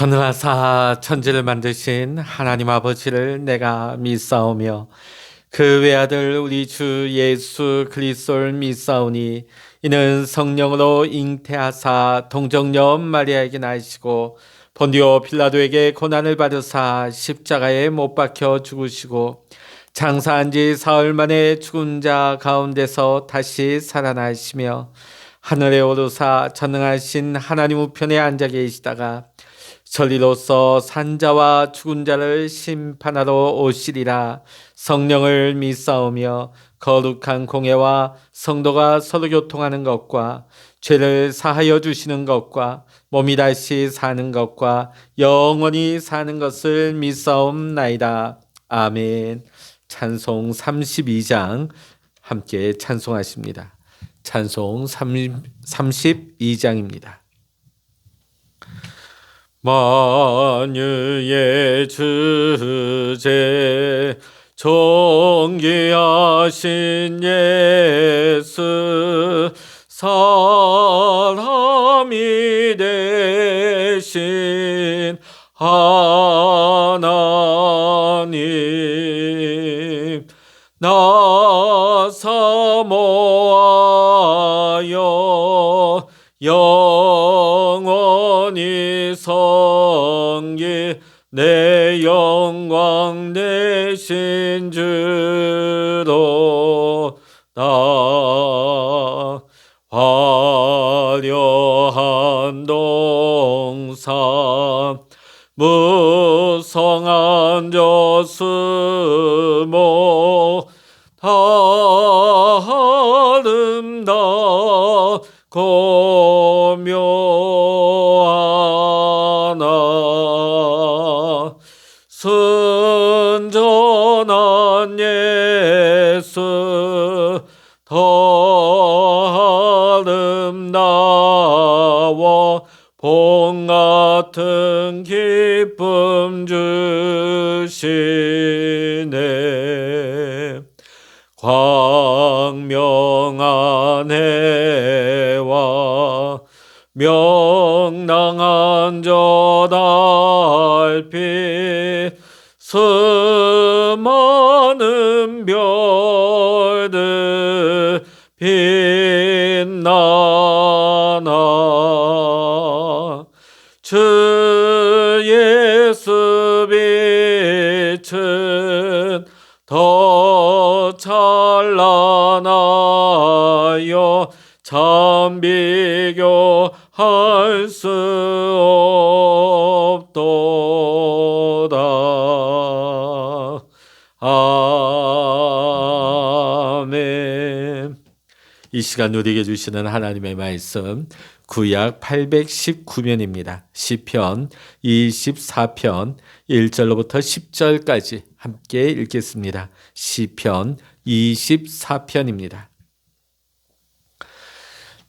전능하사 천지를 만드신 하나님 아버지를 내가 믿사오며 그 외아들 우리 주 예수 그리스도를 믿사오니 이는 성령으로 잉태하사 동정녀 마리아에게 나시고 본디오 빌라도에게 고난을 받으사 십자가에 못 박혀 죽으시고 장사한 지 사흘 만에 죽은 자 가운데서 다시 살아나시며 하늘에 오르사 전능하신 하나님 우편에 앉아 계시다가 전리로서 산자와 죽은 자를 심판하러 오시리라. 성령을 믿사오며 거룩한 공예와 성도가 서로 교통하는 것과 죄를 사하여 주시는 것과 몸이 다시 사는 것과 영원히 사는 것을 믿사옵나이다. 아멘. 찬송 32장 함께 찬송하십니다. 찬송 32장입니다. 만유의 주제 존귀하신 예수 사람이 되신 하나님 나 사모하여 영원히 섬기 내 영광 되신 주로 나 화려한 동산 무성한 저수목 아름답고 묘하나 순전한 예수 더 아름다워 봄 같은 기쁨 주시네. 광명한 해와 명랑한 저 달빛 수많은 별들 빛나나 주 예수 빛은 더 찬란하여 참 비교할 수 없도다. 아멘. 이 시간 누리게 주시는 하나님의 말씀 구약 819면입니다. 시편 24편 1절로부터 10절까지 함께 읽겠습니다. 시편 24편입니다.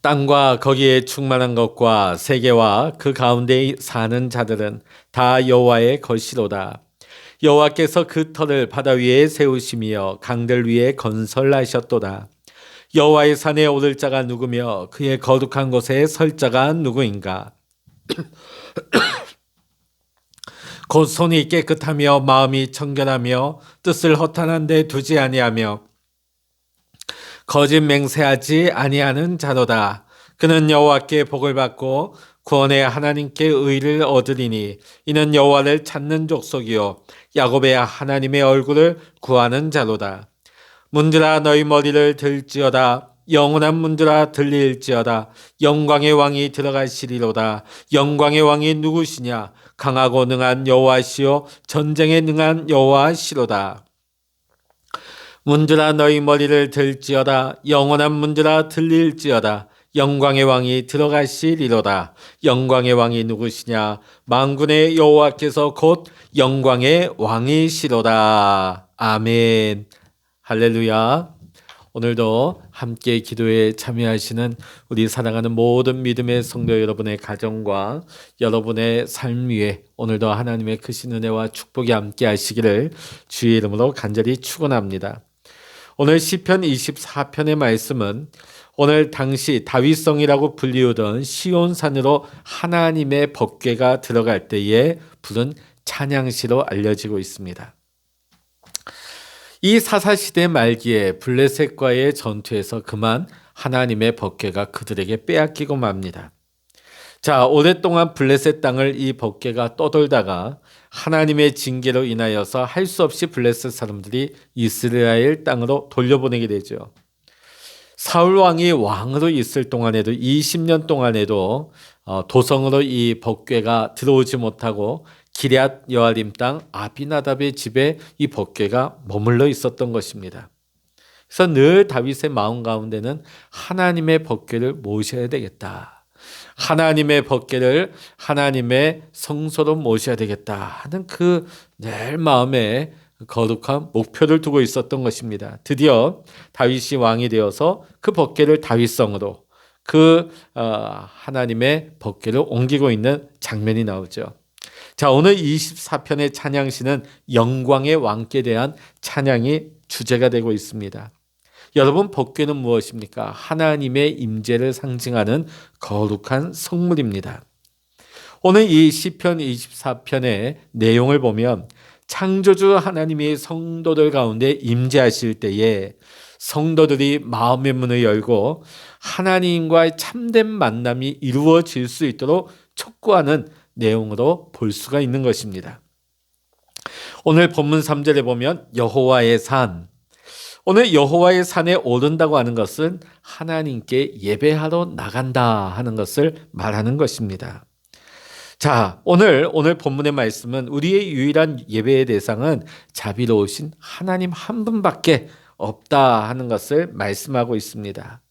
땅과 거기에 충만한 것과 세계와 그 가운데 사는 자들은 다 여호와의 것이로다. 여호와께서 그 터를 바다 위에 세우시며 강들 위에 건설하셨도다. 여호와의 산에 오를 자가 누구며 그의 거룩한 곳에 설 자가 누구인가? 곧 손이 깨끗하며 마음이 청결하며 뜻을 허탄한 데 두지 아니하며 거짓 맹세하지 아니하는 자로다. 그는 여호와께 복을 받고 구원의 하나님께 의를 얻으리니 이는 여호와를 찾는 족속이요 야곱의 하나님의 얼굴을 구하는 자로다. 문들아 너희 머리를 들지어다. 영원한 문들아 들릴지어다. 영광의 왕이 들어가시리로다. 영광의 왕이 누구시냐? 강하고 능한 여호와시요 전쟁에 능한 여호와시로다. 문들아 너희 머리를 들지어다. 영원한 문들아 들릴지어다. 영광의 왕이 들어가시리로다. 영광의 왕이 누구시냐? 만군의 여호와께서 곧 영광의 왕이시로다. 아멘. 할렐루야. 오늘도 함께 기도에 참여하시는 우리 사랑하는 모든 믿음의 성도 여러분의 가정과 여러분의 삶 위에 오늘도 하나님의 크신 은혜와 축복이 함께 하시기를 주의 이름으로 간절히 축원합니다. 오늘 시편 24편의 말씀은 오늘 당시 다윗성이라고 불리우던 시온산으로 하나님의 법궤가 들어갈 때에 부른 찬양시로 알려지고 있습니다. 이 사사시대 말기에 블레셋과의 전투에서 그만 하나님의 법궤가 그들에게 빼앗기고 맙니다. 자, 오랫동안 블레셋 땅을 이 법궤가 떠돌다가 하나님의 징계로 인하여서 할 수 없이 블레셋 사람들이 이스라엘 땅으로 돌려보내게 되죠. 사울 왕이 왕으로 있을 동안에도 20년 동안에도 도성으로 이 법궤가 들어오지 못하고 기럇 여아림 땅 아비나답의 집에 이 법궤가 머물러 있었던 것입니다. 그래서 늘 다윗의 마음 가운데는 하나님의 법궤를 모셔야 되겠다. 하나님의 법궤를 하나님의 성소로 모셔야 되겠다 하는 그 늘 마음에 거룩한 목표를 두고 있었던 것입니다. 드디어 다윗이 왕이 되어서 그 법궤를 다윗성으로 하나님의 법궤를 옮기고 있는 장면이 나오죠. 자, 오늘 24편의 찬양시는 영광의 왕께 대한 찬양이 주제가 되고 있습니다. 여러분, 법궤는 무엇입니까? 하나님의 임재를 상징하는 거룩한 성물입니다. 오늘 이 시편 24편의 내용을 보면 창조주 하나님이 성도들 가운데 임재하실 때에 성도들이 마음의 문을 열고 하나님과의 참된 만남이 이루어질 수 있도록 촉구하는 내용으로 볼 수가 있는 것입니다. 오늘 본문 3절에 보면 여호와의 산, 오늘 여호와의 산에 오른다고 하는 것은 하나님께 예배하러 나간다 하는 것을 말하는 것입니다. 자, 오늘 본문의 말씀은 우리의 유일한 예배의 대상은 자비로우신 하나님 한 분밖에 없다 하는 것을 말씀하고 있습니다.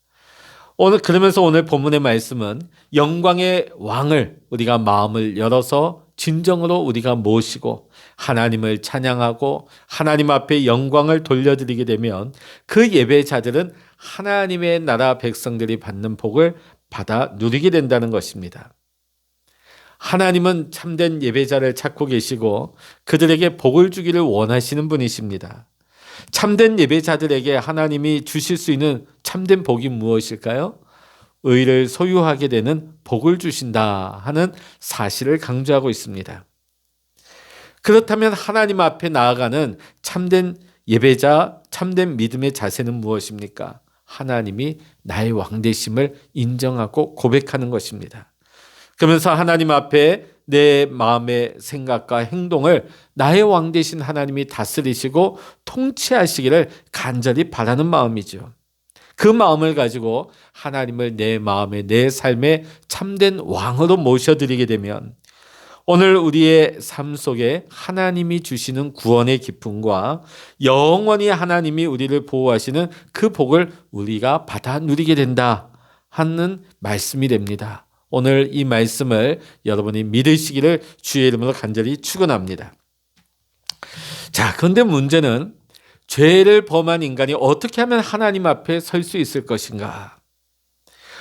그러면서 오늘 본문의 말씀은 영광의 왕을 우리가 마음을 열어서 진정으로 우리가 모시고 하나님을 찬양하고 하나님 앞에 영광을 돌려드리게 되면 그 예배자들은 하나님의 나라 백성들이 받는 복을 받아 누리게 된다는 것입니다. 하나님은 참된 예배자를 찾고 계시고 그들에게 복을 주기를 원하시는 분이십니다. 참된 예배자들에게 하나님이 주실 수 있는 참된 복이 무엇일까요? 의를 소유하게 되는 복을 주신다 하는 사실을 강조하고 있습니다. 그렇다면 하나님 앞에 나아가는 참된 예배자, 참된 믿음의 자세는 무엇입니까? 하나님이 나의 왕되심을 인정하고 고백하는 것입니다. 그러면서 하나님 앞에 내 마음의 생각과 행동을 나의 왕 되신 하나님이 다스리시고 통치하시기를 간절히 바라는 마음이죠. 그 마음을 가지고 하나님을 내 마음에 내 삶에 참된 왕으로 모셔드리게 되면 오늘 우리의 삶 속에 하나님이 주시는 구원의 기쁨과 영원히 하나님이 우리를 보호하시는 그 복을 우리가 받아 누리게 된다 하는 말씀이 됩니다. 오늘 이 말씀을 여러분이 믿으시기를 주의 이름으로 간절히 축원합니다. 자, 그런데 문제는 죄를 범한 인간이 어떻게 하면 하나님 앞에 설 수 있을 것인가?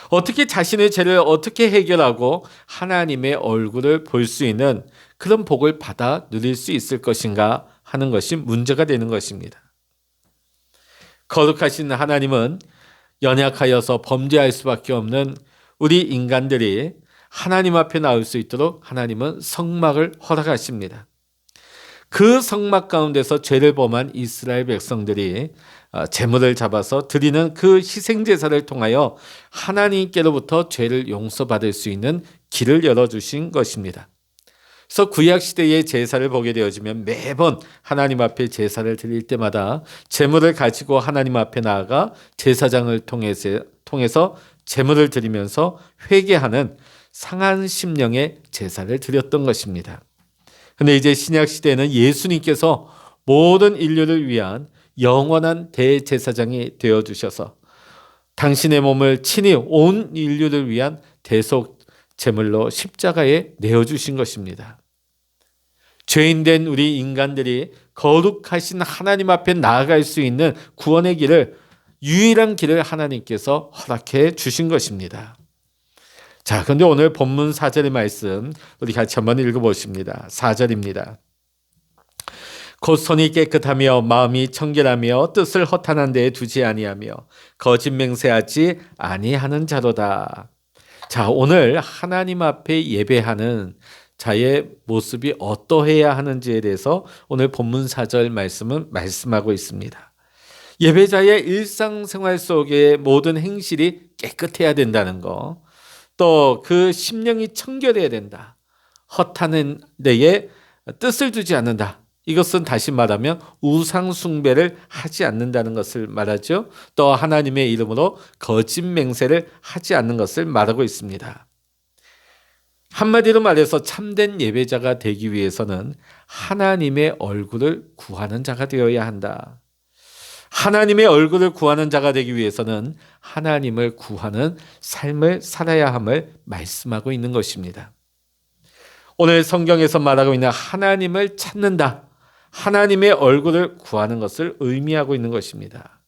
어떻게 자신의 죄를 어떻게 해결하고 하나님의 얼굴을 볼 수 있는 그런 복을 받아 누릴 수 있을 것인가 하는 것이 문제가 되는 것입니다. 거룩하신 하나님은 연약하여서 범죄할 수밖에 없는 우리 인간들이 하나님 앞에 나올 수 있도록 하나님은 성막을 허락하십니다. 그 성막 가운데서 죄를 범한 이스라엘 백성들이 제물을 잡아서 드리는 그 희생제사를 통하여 하나님께로부터 죄를 용서받을 수 있는 길을 열어주신 것입니다. 그래서 구약시대의 제사를 보게 되어지면 매번 하나님 앞에 제사를 드릴 때마다 제물을 가지고 하나님 앞에 나아가 제사장을 통해서 제물을 드리면서 회개하는 상한 심령의 제사를 드렸던 것입니다. 그런데 이제 신약시대에는 예수님께서 모든 인류를 위한 영원한 대제사장이 되어주셔서 당신의 몸을 친히 온 인류를 위한 대속 제물로 십자가에 내어주신 것입니다. 죄인된 우리 인간들이 거룩하신 하나님 앞에 나아갈 수 있는 구원의 길을, 유일한 길을 하나님께서 허락해 주신 것입니다. 자, 그런데 오늘 본문 4절의 말씀 우리 같이 한번 읽어보십니다. 4절입니다. 곧 손이 깨끗하며 마음이 청결하며 뜻을 허탄한 데에 두지 아니하며 거짓 맹세하지 아니하는 자로다. 자, 오늘 하나님 앞에 예배하는 자의 모습이 어떠해야 하는지에 대해서 오늘 본문 4절 말씀은 말씀하고 있습니다. 예배자의 일상생활 속의 모든 행실이 깨끗해야 된다는 거, 또 그 심령이 청결해야 된다. 허탄한 데에 뜻을 두지 않는다. 이것은 다시 말하면 우상 숭배를 하지 않는다는 것을 말하죠. 또 하나님의 이름으로 거짓 맹세를 하지 않는 것을 말하고 있습니다. 한마디로 말해서 참된 예배자가 되기 위해서는 하나님의 얼굴을 구하는 자가 되어야 한다. 하나님의 얼굴을 구하는 자가 되기 위해서는 하나님을 구하는 삶을 살아야 함을 말씀하고 있는 것입니다. 오늘 성경에서 말하고 있는 하나님을 찾는다, 하나님의 얼굴을 구하는 것을 의미하고 있는 것입니다.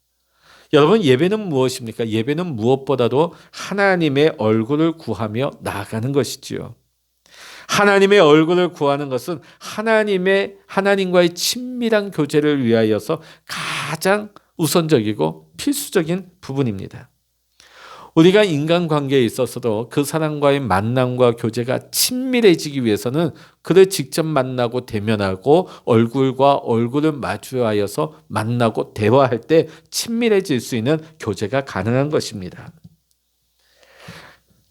여러분, 예배는 무엇입니까? 예배는 무엇보다도 하나님의 얼굴을 구하며 나아가는 것이지요. 하나님의 얼굴을 구하는 것은 하나님과의 친밀한 교제를 위하여서 가장 우선적이고 필수적인 부분입니다. 우리가 인간관계에 있어서도 그 사람과의 만남과 교제가 친밀해지기 위해서는 그를 직접 만나고 대면하고 얼굴과 얼굴을 마주하여서 만나고 대화할 때 친밀해질 수 있는 교제가 가능한 것입니다.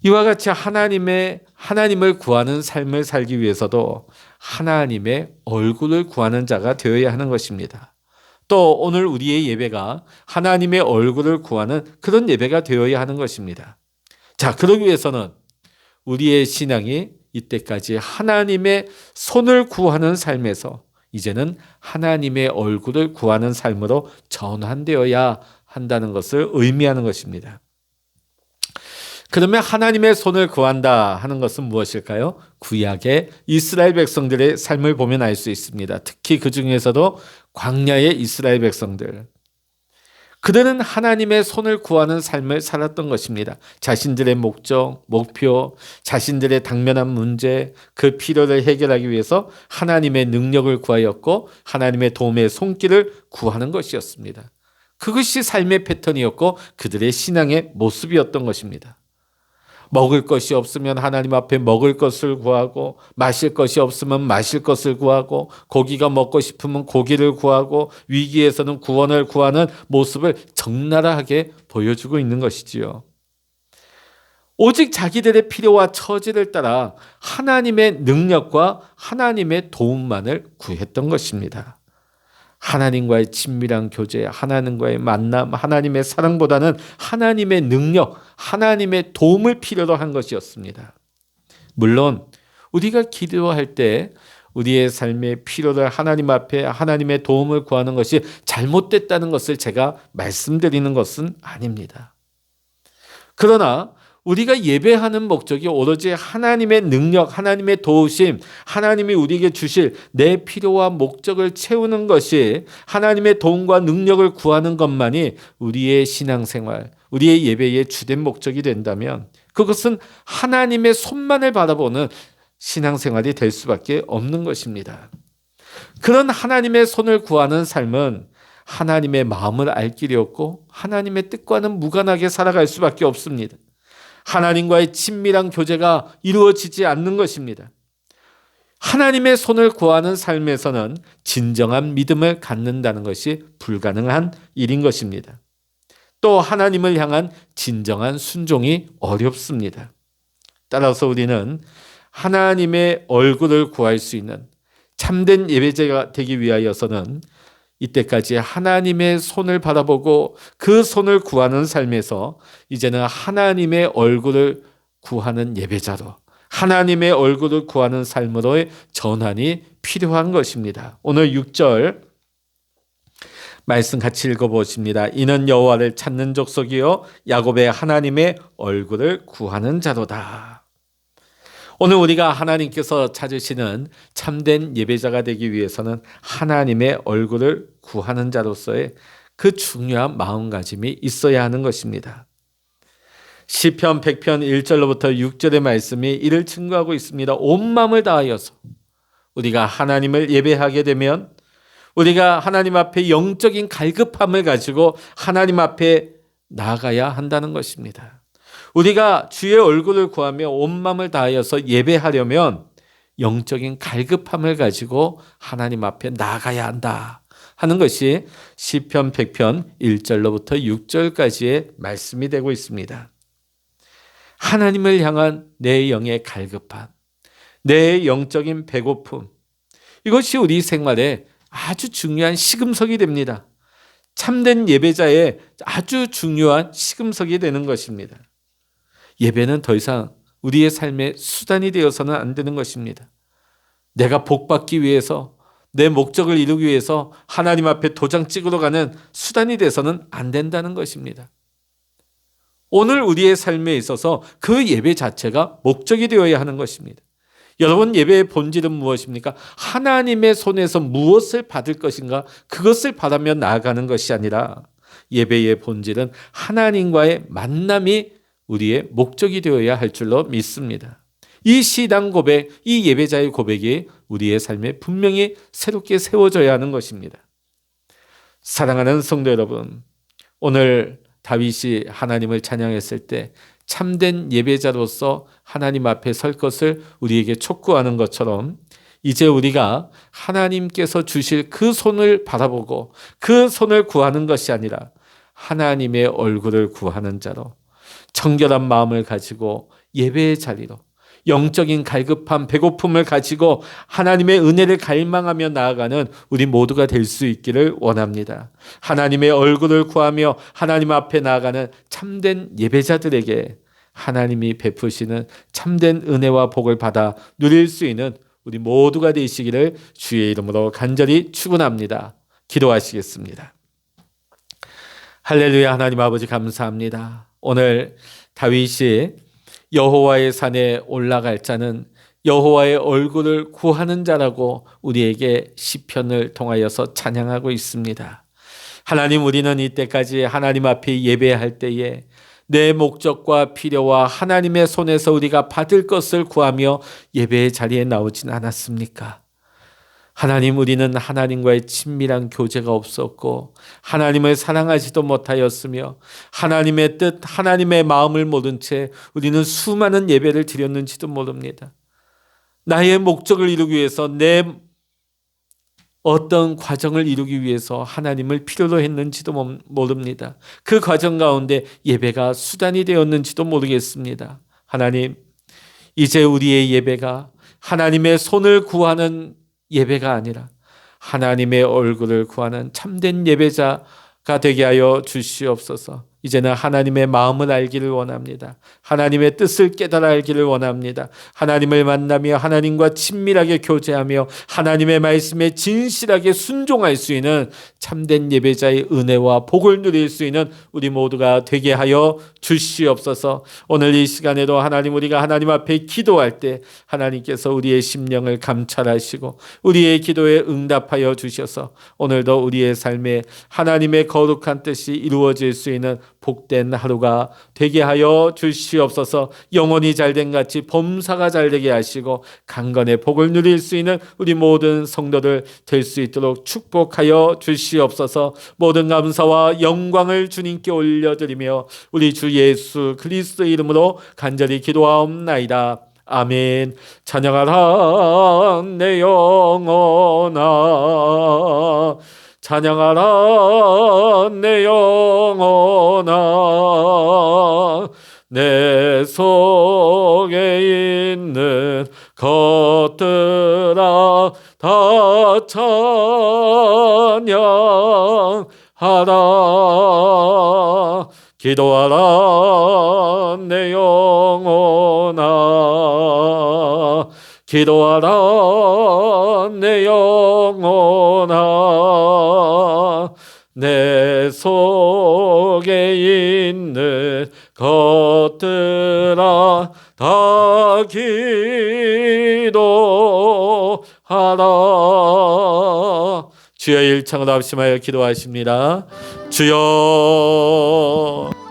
이와 같이 하나님을 구하는 삶을 살기 위해서도 하나님의 얼굴을 구하는 자가 되어야 하는 것입니다. 또 오늘 우리의 예배가 하나님의 얼굴을 구하는 그런 예배가 되어야 하는 것입니다. 자, 그러기 위해서는 우리의 신앙이 이때까지 하나님의 손을 구하는 삶에서 이제는 하나님의 얼굴을 구하는 삶으로 전환되어야 한다는 것을 의미하는 것입니다. 그러면 하나님의 손을 구한다 하는 것은 무엇일까요? 구약의 이스라엘 백성들의 삶을 보면 알 수 있습니다. 특히 그 중에서도 광야의 이스라엘 백성들. 그들은 하나님의 손을 구하는 삶을 살았던 것입니다. 자신들의 목적, 목표, 자신들의 당면한 문제, 그 필요를 해결하기 위해서 하나님의 능력을 구하였고 하나님의 도움의 손길을 구하는 것이었습니다. 그것이 삶의 패턴이었고 그들의 신앙의 모습이었던 것입니다. 먹을 것이 없으면 하나님 앞에 먹을 것을 구하고, 마실 것이 없으면 마실 것을 구하고, 고기가 먹고 싶으면 고기를 구하고, 위기에서는 구원을 구하는 모습을 적나라하게 보여주고 있는 것이지요. 오직 자기들의 필요와 처지를 따라 하나님의 능력과 하나님의 도움만을 구했던 것입니다. 하나님과의 친밀한 교제, 하나님과의 만남, 하나님의 사랑보다는 하나님의 능력, 하나님의 도움을 필요로 한 것이었습니다. 물론 우리가 기도할 때 우리의 삶의 필요를 하나님 앞에 하나님의 도움을 구하는 것이 잘못됐다는 것을 제가 말씀드리는 것은 아닙니다. 그러나 우리가 예배하는 목적이 오로지 하나님의 능력, 하나님의 도우심, 하나님이 우리에게 주실 내 필요와 목적을 채우는 것이 하나님의 도움과 능력을 구하는 것만이 우리의 신앙생활, 우리의 예배의 주된 목적이 된다면 그것은 하나님의 손만을 바라보는 신앙생활이 될 수밖에 없는 것입니다. 그런 하나님의 손을 구하는 삶은 하나님의 마음을 알 길이 없고 하나님의 뜻과는 무관하게 살아갈 수밖에 없습니다. 하나님과의 친밀한 교제가 이루어지지 않는 것입니다. 하나님의 손을 구하는 삶에서는 진정한 믿음을 갖는다는 것이 불가능한 일인 것입니다. 또 하나님을 향한 진정한 순종이 어렵습니다. 따라서 우리는 하나님의 얼굴을 구할 수 있는 참된 예배자가 되기 위하여서는 이때까지 하나님의 손을 바라보고 그 손을 구하는 삶에서 이제는 하나님의 얼굴을 구하는 예배자로 하나님의 얼굴을 구하는 삶으로의 전환이 필요한 것입니다. 오늘 6절 말씀 같이 읽어보십니다. 이는 여호와를 찾는 족속이요 야곱의 하나님의 얼굴을 구하는 자로다. 오늘 우리가 하나님께서 찾으시는 참된 예배자가 되기 위해서는 하나님의 얼굴을 구하는 자로서의 그 중요한 마음가짐이 있어야 하는 것입니다. 시편 100편 1절로부터 6절의 말씀이 이를 증거하고 있습니다. 온 마음을 다하여서 우리가 하나님을 예배하게 되면 우리가 하나님 앞에 영적인 갈급함을 가지고 하나님 앞에 나아가야 한다는 것입니다. 우리가 주의 얼굴을 구하며 온 마음을 다하여서 예배하려면 영적인 갈급함을 가지고 하나님 앞에 나아가야 한다 하는 것이 시편 100편 1절로부터 6절까지의 말씀이 되고 있습니다. 하나님을 향한 내 영의 갈급함, 내 영적인 배고픔, 이것이 우리 생활에 아주 중요한 시금석이 됩니다. 참된 예배자의 아주 중요한 시금석이 되는 것입니다. 예배는 더 이상 우리의 삶의 수단이 되어서는 안 되는 것입니다. 내가 복받기 위해서, 내 목적을 이루기 위해서 하나님 앞에 도장 찍으러 가는 수단이 돼서는 안 된다는 것입니다. 오늘 우리의 삶에 있어서 그 예배 자체가 목적이 되어야 하는 것입니다. 여러분, 예배의 본질은 무엇입니까? 하나님의 손에서 무엇을 받을 것인가? 그것을 바라며 나아가는 것이 아니라 예배의 본질은 하나님과의 만남이 우리의 목적이 되어야 할 줄로 믿습니다. 이 시당 고백, 이 예배자의 고백이 우리의 삶에 분명히 새롭게 세워져야 하는 것입니다. 사랑하는 성도 여러분, 오늘 다윗이 하나님을 찬양했을 때 참된 예배자로서 하나님 앞에 설 것을 우리에게 촉구하는 것처럼 이제 우리가 하나님께서 주실 그 손을 바라보고 그 손을 구하는 것이 아니라 하나님의 얼굴을 구하는 자로 청결한 마음을 가지고 예배의 자리로 영적인 갈급함, 배고픔을 가지고 하나님의 은혜를 갈망하며 나아가는 우리 모두가 될 수 있기를 원합니다. 하나님의 얼굴을 구하며 하나님 앞에 나아가는 참된 예배자들에게 하나님이 베푸시는 참된 은혜와 복을 받아 누릴 수 있는 우리 모두가 되시기를 주의 이름으로 간절히 축원합니다. 기도하시겠습니다. 할렐루야. 하나님 아버지 감사합니다. 오늘 다윗이 여호와의 산에 올라갈 자는 여호와의 얼굴을 구하는 자라고 우리에게 시편을 통하여서 찬양하고 있습니다. 하나님, 우리는 이때까지 하나님 앞에 예배할 때에 내 목적과 필요와 하나님의 손에서 우리가 받을 것을 구하며 예배의 자리에 나오진 않았습니까? 하나님, 우리는 하나님과의 친밀한 교제가 없었고 하나님을 사랑하지도 못하였으며 하나님의 뜻, 하나님의 마음을 모른 채 우리는 수많은 예배를 드렸는지도 모릅니다. 나의 목적을 이루기 위해서, 내 어떤 과정을 이루기 위해서 하나님을 필요로 했는지도 모릅니다. 그 과정 가운데 예배가 수단이 되었는지도 모르겠습니다. 하나님, 이제 우리의 예배가 하나님의 손을 구하는 예배가 아니라 하나님의 얼굴을 구하는 참된 예배자가 되게 하여 주시옵소서. 이제는 하나님의 마음을 알기를 원합니다. 하나님의 뜻을 깨달아 알기를 원합니다. 하나님을 만나며 하나님과 친밀하게 교제하며 하나님의 말씀에 진실하게 순종할 수 있는 참된 예배자의 은혜와 복을 누릴 수 있는 우리 모두가 되게 하여 주시옵소서. 오늘 이 시간에도 하나님, 우리가 하나님 앞에 기도할 때 하나님께서 우리의 심령을 감찰하시고 우리의 기도에 응답하여 주셔서 오늘도 우리의 삶에 하나님의 거룩한 뜻이 이루어질 수 있는 복된 하루가 되게 하여 주시옵소서. 영혼이 잘된 같이 범사가 잘되게 하시고 강건의 복을 누릴 수 있는 우리 모든 성도들 될 수 있도록 축복하여 주시옵소서. 모든 감사와 영광을 주님께 올려드리며 우리 주 예수 그리스도 이름으로 간절히 기도하옵나이다. 아멘. 찬양하라 내 영혼아, 찬양하라 내 영혼아, 내 속에 있는 것들아 다 찬양하라. 기도하라 내 영혼아, 기도하라 내 영혼아, 내 속에 있는 것들아 다 기도하라. 주여, 일창으로 합심하여 기도하십니다. 주여